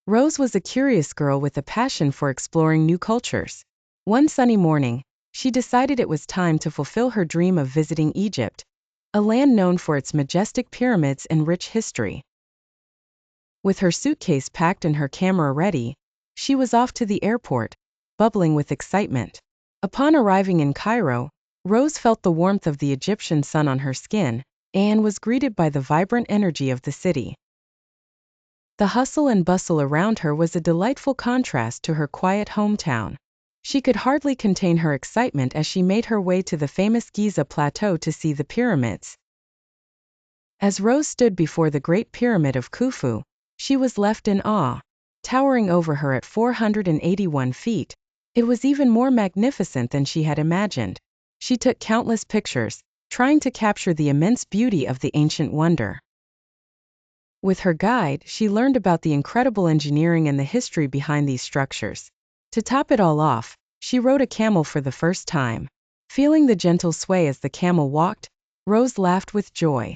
Rose was a curious girl with a passion for exploring new cultures. One sunny morning, she decided it was time to fulfill her dream of visiting Egypt, a land known for its majestic pyramids and rich history. With her suitcase packed and her camera ready, she was off to the airport, bubbling with excitement. Upon arriving in Cairo, Rose felt the warmth of the Egyptian sun on her skin and was greeted by the vibrant energy of the city. The hustle and bustle around her was a delightful contrast to her quiet hometown. She could hardly contain her excitement as she made her way to the famous Giza Plateau to see the pyramids. As Rose stood before the Great Pyramid of Khufu, she was left in awe. Towering over her at 481 feet, it was even more magnificent than she had imagined. She took countless pictures, trying to capture the immense beauty of the ancient wonder. With her guide, she learned about the incredible engineering and the history behind these structures. To top it all off, she rode a camel for the first time. Feeling the gentle sway as the camel walked, Rose laughed with joy.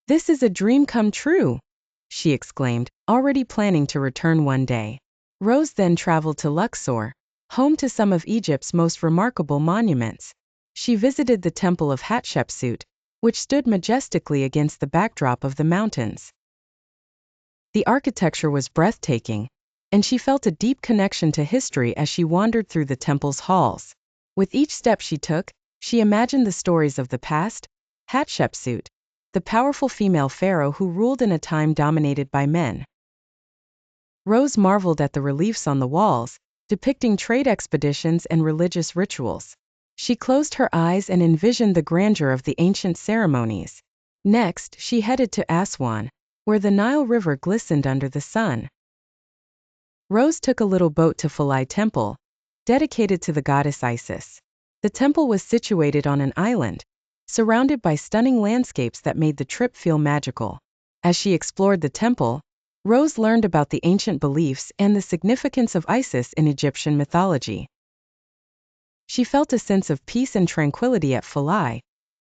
"This is a dream come true," she exclaimed, already planning to return one day. Rose then traveled to Luxor, home to some of Egypt's most remarkable monuments. She visited the Temple of Hatshepsut, which stood majestically against the backdrop of the mountains. The architecture was breathtaking, and she felt a deep connection to history as she wandered through the temple's halls. With each step she took, she imagined the stories of the past. Hatshepsut, the powerful female pharaoh who ruled in a time dominated by men. Rose marveled at the reliefs on the walls, depicting trade expeditions and religious rituals. She closed her eyes and envisioned the grandeur of the ancient ceremonies. Next, she headed to Aswan, where the Nile River glistened under the sun. Rose took a little boat to Philae Temple, dedicated to the goddess Isis. The temple was situated on an island, surrounded by stunning landscapes that made the trip feel magical. As she explored the temple, Rose learned about the ancient beliefs and the significance of Isis in Egyptian mythology. She felt a sense of peace and tranquility at Philae,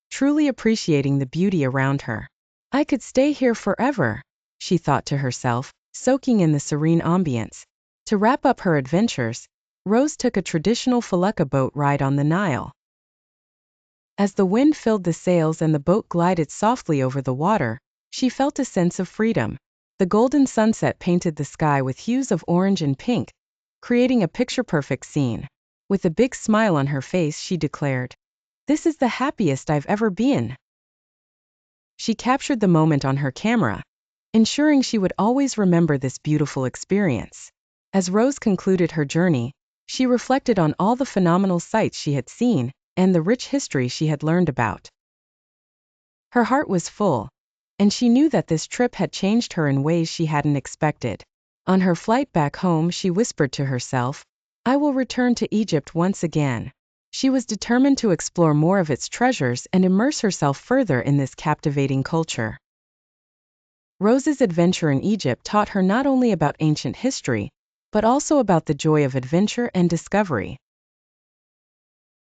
truly appreciating the beauty around her. "I could stay here forever," she thought to herself, soaking in the serene ambience. To wrap up her adventures, Rose took a traditional felucca boat ride on the Nile. As the wind filled the sails and the boat glided softly over the water, she felt a sense of freedom. The golden sunset painted the sky with hues of orange and pink, creating a picture-perfect scene. With a big smile on her face, she declared, "This is the happiest I've ever been." She captured the moment on her camera, ensuring she would always remember this beautiful experience. As Rose concluded her journey, she reflected on all the phenomenal sights she had seen and the rich history she had learned about. Her heart was full, and she knew that this trip had changed her in ways she hadn't expected. On her flight back home, she whispered to herself, "I will return to Egypt once again." She was determined to explore more of its treasures and immerse herself further in this captivating culture. Rose's adventure in Egypt taught her not only about ancient history, but also about the joy of adventure and discovery.